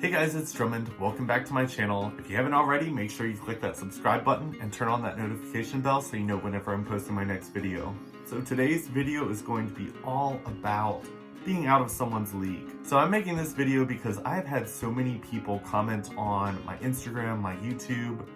Hey guys, it's Drummond. Welcome back to my channel. If you haven't already, make sure you click that subscribe button and turn on that notification bell so you know whenever I'm posting my next video. So today's video is going to be all about being out of someone's league. So I'm making this video because I've had so many people comment on my Instagram, my YouTube,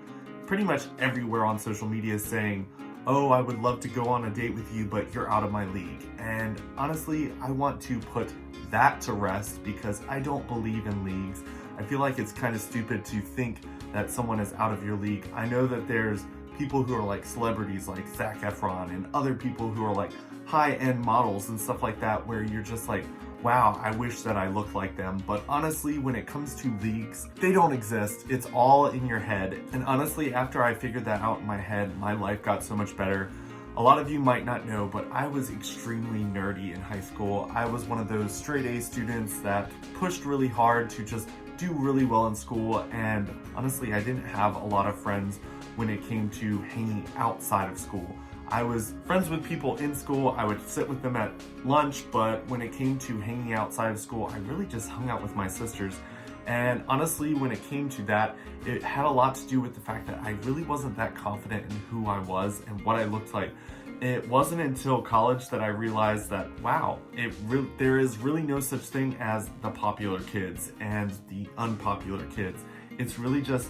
pretty much everywhere on social media saying, oh, I would love to go on a date with you, but you're out of my league. And honestly, I want to put that to rest because I don't believe in leagues. I feel like it's kind of stupid to think that someone is out of your league. I know that there's people who are like celebrities like Zac Efron and other people who are like high-end models and stuff like that where you're just like, wow, I wish that I looked like them. But honestly, when it comes to leagues, they don't exist. It's all in your head. And honestly, after I figured that out in my head, my life got so much better. A lot of you might not know, but I was extremely nerdy in high school. I was one of those straight A students that pushed really hard to just do really well in school. And honestly, I didn't have a lot of friends when it came to hanging outside of school. I was friends with people in school, I would sit with them at lunch, but when it came to hanging outside of school, I really just hung out with my sisters. And honestly, when it came to that, it had a lot to do with the fact that I really wasn't that confident in who I was and what I looked like. It wasn't until college that I realized that, wow, there is really no such thing as the popular kids and the unpopular kids. It's really just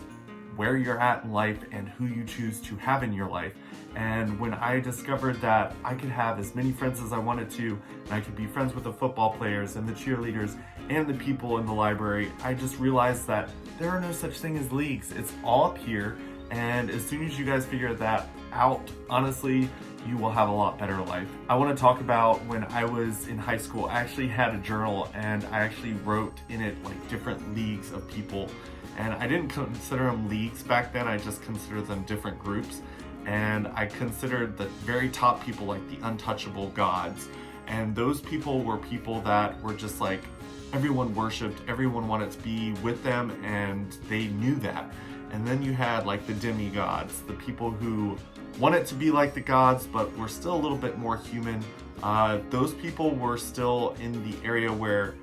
where you're at in life and who you choose to have in your life. And when I discovered that I could have as many friends as I wanted to, and I could be friends with the football players and the cheerleaders and the people in the library, I just realized that there are no such thing as leagues. It's all up here. And as soon as you guys figure that out, honestly, you will have a lot better life. I want to talk about when I was in high school. I actually had a journal and I actually wrote in it like different leagues of people. And I didn't consider them leagues back then, I just considered them different groups. And I considered the very top people like the untouchable gods. And those people were people that were just like, everyone worshipped, everyone wanted to be with them, and they knew that. And then you had like the demigods, the people who wanted to be like the gods, but were still a little bit more human. Those people were still in the area where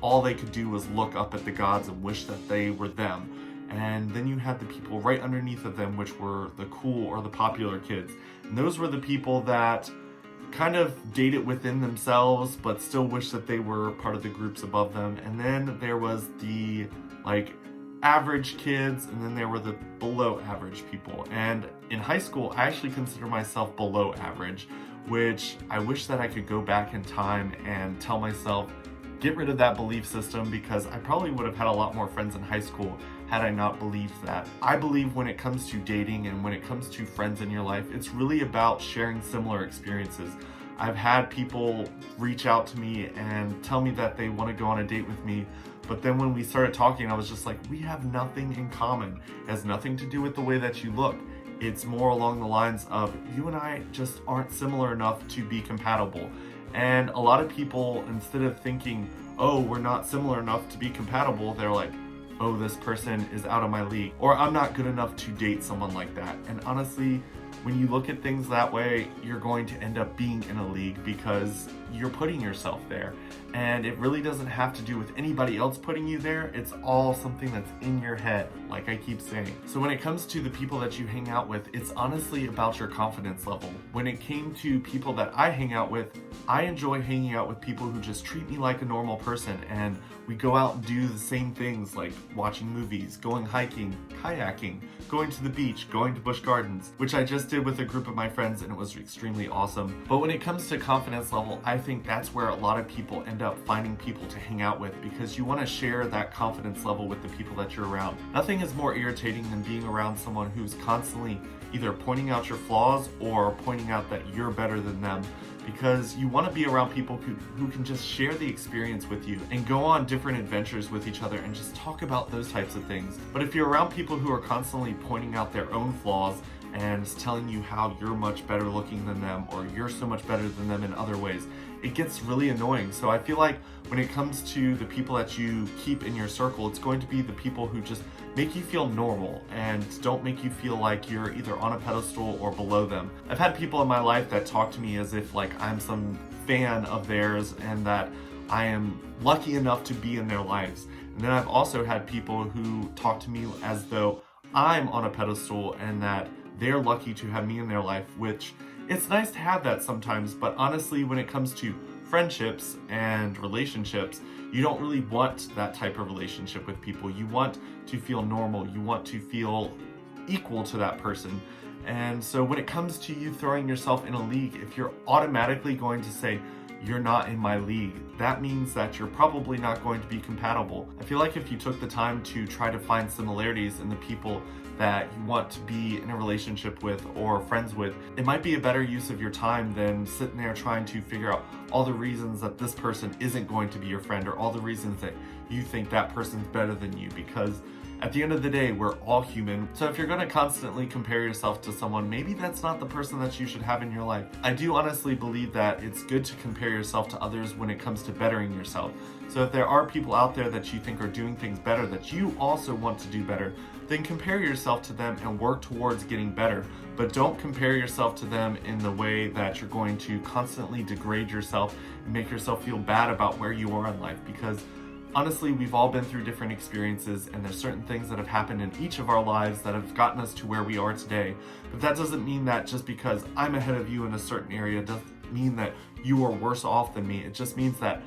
all they could do was look up at the gods and wish that they were them. And then you had the people right underneath of them, which were the cool or the popular kids. And those were the people that kind of dated within themselves, but still wish that they were part of the groups above them. And then there was the like average kids, and then there were the below average people. And in high school, I actually consider myself below average, which I wish that I could go back in time and tell myself, get rid of that belief system, because I probably would have had a lot more friends in high school had I not believed that. I believe when it comes to dating and when it comes to friends in your life, it's really about sharing similar experiences. I've had people reach out to me and tell me that they want to go on a date with me, but then when we started talking, I was just like, we have nothing in common. It has nothing to do with the way that you look. It's more along the lines of you and I just aren't similar enough to be compatible. And a lot of people, instead of thinking, oh, we're not similar enough to be compatible, they're like, oh, this person is out of my league, or I'm not good enough to date someone like that. And honestly, when you look at things that way, you're going to end up being in a league because you're putting yourself there. And it really doesn't have to do with anybody else putting you there. It's all something that's in your head, like I keep saying. So when it comes to the people that you hang out with, it's honestly about your confidence level. When it came to people that I hang out with, I enjoy hanging out with people who just treat me like a normal person, and we go out and do the same things like watching movies, going hiking, kayaking, going to the beach, going to Busch Gardens, which I just did with a group of my friends, and it was extremely awesome. But when it comes to confidence level, I think that's where a lot of people end up finding people to hang out with, because you want to share that confidence level with the people that you're around. Nothing is more irritating than being around someone who's constantly either pointing out your flaws or pointing out that you're better than them, because you want to be around people who can just share the experience with you and go on different adventures with each other and just talk about those types of things. But if you're around people who are constantly pointing out their own flaws and telling you how you're much better looking than them or you're so much better than them in other ways, it gets really annoying. So I feel like when it comes to the people that you keep in your circle, it's going to be the people who just make you feel normal and don't make you feel like you're either on a pedestal or below them. I've had people in my life that talk to me as if like I'm some fan of theirs and that I am lucky enough to be in their lives. And then I've also had people who talk to me as though I'm on a pedestal and that they're lucky to have me in their life, which it's nice to have that sometimes, but honestly, when it comes to friendships and relationships, you don't really want that type of relationship with people. You want to feel normal. You want to feel equal to that person. And so when it comes to you throwing yourself in a league, if you're automatically going to say, you're not in my league, that means that you're probably not going to be compatible. I feel like if you took the time to try to find similarities in the people that you want to be in a relationship with or friends with, it might be a better use of your time than sitting there trying to figure out all the reasons that this person isn't going to be your friend or all the reasons that you think that person's better than you, because at the end of the day, we're all human. So if you're going to constantly compare yourself to someone, maybe that's not the person that you should have in your life. I do honestly believe that it's good to compare yourself to others when it comes to bettering yourself. So if there are people out there that you think are doing things better, that you also want to do better, then compare yourself to them and work towards getting better. But don't compare yourself to them in the way that you're going to constantly degrade yourself and make yourself feel bad about where you are in life, because honestly, we've all been through different experiences, and there's certain things that have happened in each of our lives that have gotten us to where we are today. But that doesn't mean that just because I'm ahead of you in a certain area doesn't mean that you are worse off than me. It just means that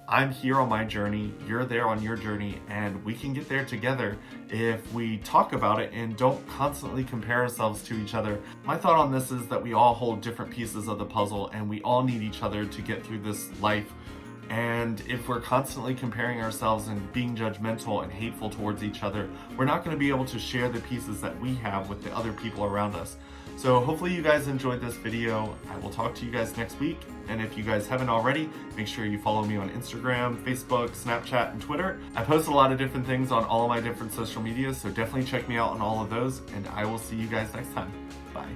I'm here on my journey, you're there on your journey, and we can get there together if we talk about it and don't constantly compare ourselves to each other. My thought on this is that we all hold different pieces of the puzzle, and we all need each other to get through this life. And if we're constantly comparing ourselves and being judgmental and hateful towards each other, we're not going to be able to share the pieces that we have with the other people around us. So hopefully you guys enjoyed this video. I will talk to you guys next week. And if you guys haven't already, make sure you follow me on Instagram, Facebook, Snapchat, and Twitter. I post a lot of different things on all of my different social medias, so definitely check me out on all of those, and I will see you guys next time. Bye.